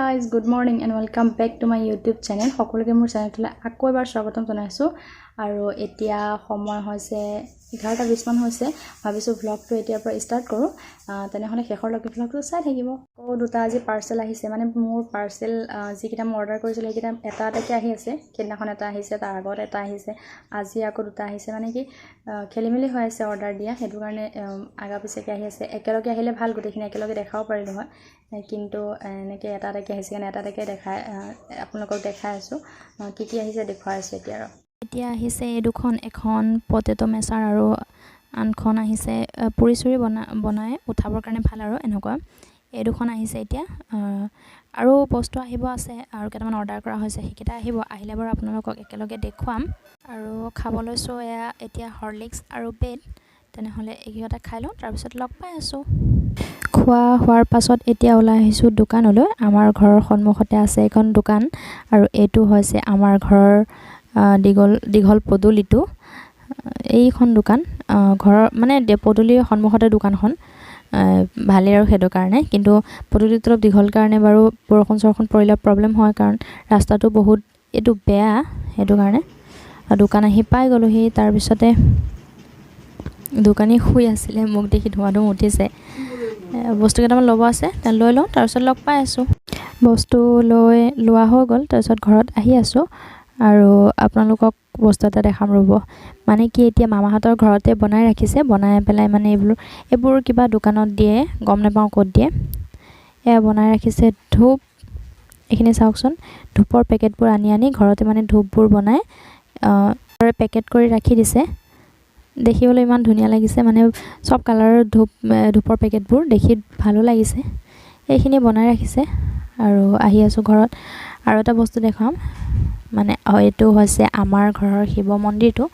guys, good morning and welcome back to my YouTube channel. সকলোকে মোৰ চেনেলটোলৈ আকৌ এবাৰ স্বাগতম জনাইছো আৰু এতিয়া সময় হৈছে 11:20 মান হৈছে ভাবিছো ব্লগটো এতিয়াৰ পৰা ষ্টাৰ্ট কৰো তেনেহলে শেষৰলৈকে ব্লগটো চাই থাকিব দুটা আজি পাৰ্সেল আহিছে মানে মোৰ পাৰ্সেল যিকিটা মই অৰ্ডাৰ কৰিছিল এইকিটা এটাকে আহি আছে কেনাখন এটা আহিছে তাৰ আগত এটা আহিছে আজি আকৌ দুটা আহিছে মানে কি খেলিমেলি হৈ আছে অৰ্ডাৰ দিয়া হেতু কাৰণে আগা পিছেকে আহি আছে একেলগে আহিলে ভাল গুটেখিনি একেলগে দেখাও পাৰিলো হয় কিন্তু এনেকে এটাকে আহিছে কাৰণে এটাকে দেখাই আপোনালোকক দেখাই আছো কি আহিছে দেখুৱাই আছো এতিয়া আহিছে এই দুখন এখন পটেটো মেছাৰ আৰু আনখন আহিছে পুৰি চুৰি বনাই উঠাবৰ কাৰণে ভাল আৰু এনেকুৱা এই দুখন আহিছে এতিয়া আৰু বস্তু আহিব আছে আৰু কেটামান অৰ্ডাৰ কৰা হৈছে হেকিটা আহিলে বাৰু আপোনালোকক একেলগে দেখুৱাম আৰু খাবলৈ সো এতিয়া হৰলিক্স আৰু বেড তেনেহলে একিটা খাই লওঁ তাৰ পিছত লগ পাই আছো খোৱা হোৱাৰ পাছত এতিয়া ওলাই আহিছো দোকানলৈ আমাৰ ঘৰৰ সন্মুখতে আছে এখন দোকান আৰু এটো হৈছে আমাৰ ঘৰৰ দীঘল পদুলিটো এইখন দোকান ঘৰৰ মানে পদুলিৰ সন্মুখতে দোকানখন ভালে আৰু হেতু কাৰণে কিন্তু পদুলিটো অলপ দীঘল কাৰণে বাৰু বৰখন চৰখন পৰিলে প্ৰবলেম হয় কাৰণ ৰাস্তাটো বহুত এটো বেয়া হেতু কাৰণে দোকান আহি পাই গলোহি তাৰ পিছতে দোকানী খুই আছিলে মোক দেখি ধোৱাটো উঠিছে বস্তু কেটামান লব আছে তে লৈ লওঁ তাৰ পিছত লগ পাই আছো বস্তু লোৱা হৈ গল তাৰ পিছত ঘৰত আহি আছো আৰু আপোনালোকক বস্তু এটা দেখাম ৰব মানে কি এতিয়া মামাহঁতৰ ঘৰতে বনাই ৰাখিছে বনাই পেলাই মানে এইবোৰ কিবা দোকানত দিয়ে গম নাপাও ক'ত দিয়ে বনাই ৰাখিছে ধূপ এখিনি চাওকচোন ধূপৰ পেকেটবোৰ আনি ঘৰতে মানে ধূপবোৰ বনাই পেকেট কৰি ৰাখি দিছে দেখিবলৈ ইমান ধুনীয়া লাগিছে মানে সব কালাৰৰ ধূপৰ পেকেটবোৰ দেখি ভালো লাগিছে এইখিনি বনাই ৰাখিছে আৰু আহি আছো ঘৰত আৰু এটা বস্তু দেখাম মানে এটো হৈছে আমাৰ ঘৰৰ শিৱ মন্দিৰটো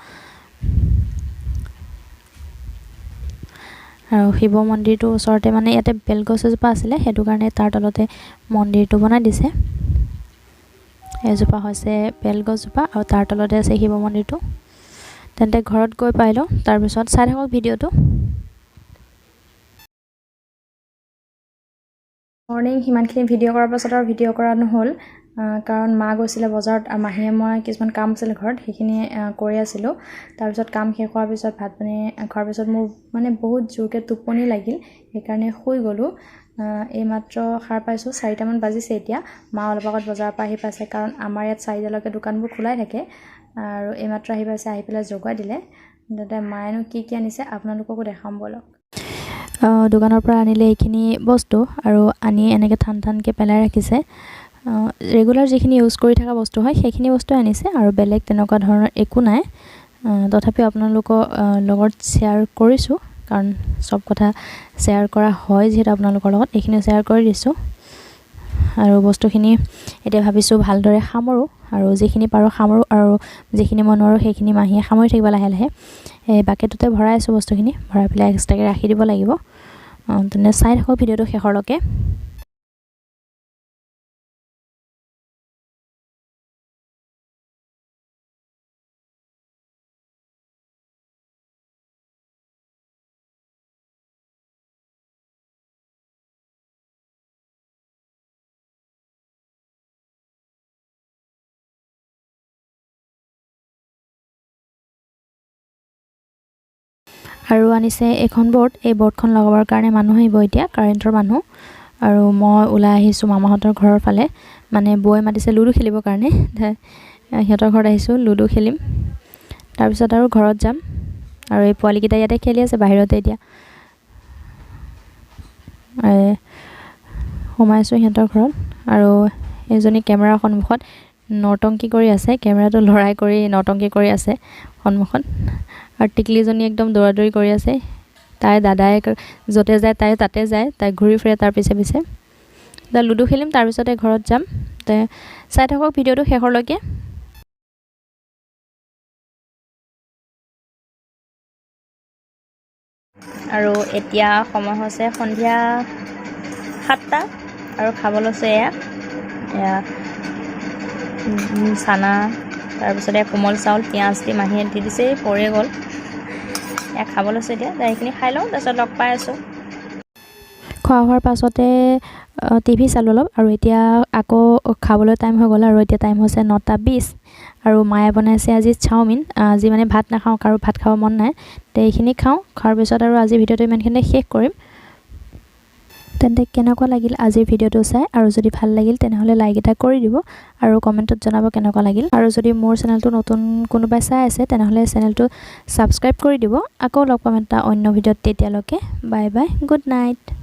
আৰু শিৱ মন্দিৰটো ওচৰতে মানে ইয়াতে বেলগছ এজোপা আছিলে হেতু কাৰণে তাৰ তলতে মন্দিৰটো বনাই দিছে এজোপা হৈছে বেলগছজোপা আৰু তাৰ তলতে আছে শিৱ মন্দিৰটো তেন্তে ঘৰত গৈ পাইলো তাৰ পিছত চাই থাকক ভিডিওটো মৰ্নিং হিমানখিনি ভিডিও কৰাৰ পাছত আৰু ভিডিও কৰা নহল কাৰণ মা গৈছিলে বজাৰত মাহিয়ে মই কিছুমান কাম আছিল ঘৰত হেখিনি কৰি আছিলো তাৰ পিছত কাম শেষ হোৱাৰ পিছত ভাত পানী খোৱাৰ পিছত মোৰ মানে বহুত জোৰকে টোপনি লাগিল সেই কাৰণে শুই গলো এই মাত্ৰ খাৰ পাইছো 4টা মান বাজিছে এতিয়া মা অলপ আগত বজাৰৰ পৰা আহি পাইছে কাৰণ আমাৰ ইয়াত 4টালৈকে দোকানবোৰ খোলাই থাকে আৰু এই মাত্ৰ আহি পাইছে আহি পেলাই জগাই দিলে দাদা মায়েনো কি আনিছে আপোনালোককো দেখাম বলক দোকানৰ পৰা আনিলে এইখিনি বস্তু আৰু আনি এনেকে ঠানকে পেলাই ৰাখিছে ৰেগুলাৰ যিখিনি ইউজ কৰি থকা বস্তু হয় সেইখিনি বস্তু আনিছে আৰু বেলেগ তেনেকুৱা ধৰণৰ একো নাই তথাপি আপোনালোকৰ লগত শেয়াৰ কৰিছো কাৰণ সব কথা শেয়াৰ কৰা হয় যেটা আপোনালোকৰ লগত এইখিনি শেয়াৰ কৰি দিছো আৰু বস্তুখিনি এতিয়া ভাবিছো ভালদৰে সামৰো আৰু যিখিনি পাৰো সামৰো আৰু যিখিনি মনৰো সেইখিনি মাহিয়ে সামৰি থাকিব লাহে এই বাকেটতে ভৰাই আছো বস্তুখিনি ভৰাই পেলাই এক্সট্ৰাকে ৰাখি দিব লাগিব তেনে চাই থাকক ভিডিওটো শেষৰলৈকে আৰু আনিছে এখন বোৰ্ড এই বোৰ্ডখন লগাবৰ কাৰণে মানুহ আহিব এতিয়া কাৰেন্টৰ মানুহ আৰু মই ওলাই আহিছো মামাহঁতৰ ঘৰৰ ফালে মানে বৈ মাতিছে লুডু খেলিবৰ কাৰণে সিহঁতৰ ঘৰত আহিছো লুডু খেলিম তাৰ পিছত আৰু ঘৰত যাম আৰু এই পোৱালিকিটা ইয়াতে খেলি আছে বাহিৰতে এতিয়া সোমাইছো সিহঁতৰ ঘৰত আৰু এজনী কেমেৰাৰ সন্মুখত নটংকি কৰি আছে কেমেৰাটো লৰাই কৰি নটংকি কৰি আছে সন্মুখত আৰু টিকলিজনী একদম দৌৰাদৌৰি কৰি আছে তাই দাদাই যতে যায় তাই তাতে যায় তাই ঘূৰি ফুৰে তাৰ পিছে লুডু খেলিম তাৰ পিছতে ঘৰত যাম তে চাই থাকক ভিডিওটো শেষৰলৈকে আৰু এতিয়া সময় হৈছে সন্ধিয়া 7টা আৰু খাবলৈ আছে এয়া চানা তাৰ পিছতে কোমল চাউল পিয়াজ দি মাহিয়ে দি দিছে পৰে গল খাবলৈ আছে এতিয়া এইখিনি খাই লওঁ তাৰ পিছত লগ পাই আছো খোৱা হোৱাৰ পাছতে টিভি চালোঁ অলপ আৰু এতিয়া আকৌ খাবলৈ টাইম হৈ গ'ল আৰু এতিয়া টাইম হৈছে 9:20 আৰু মায়ে বনাইছে আজি চাওমিন আজি মানে ভাত নাখাওঁ কাৰো ভাত খাব মন নাই তে এইখিনি খাওঁ খোৱাৰ পিছত আৰু আজি ভিডিঅ'টো ইমানখিনিতে শেষ কৰিম তেন্তে কেনেকুৱা লাগিল আজিৰ ভিডিঅ'টো চাই আৰু যদি ভাল লাগিল তেনেহ'লে লাইক এটা কৰি দিব আৰু কমেণ্টত জনাব কেনেকুৱা লাগিল আৰু যদি মোৰ চেনেলটো নতুন কোনোবাই চাই আছে তেনেহ'লে চেনেলটো ছাবস্ক্ৰাইব কৰি দিব আকৌ লগ পাম এটা অন্য ভিডিঅ'ত তেতিয়ালৈকে বাই বাই গুড নাইট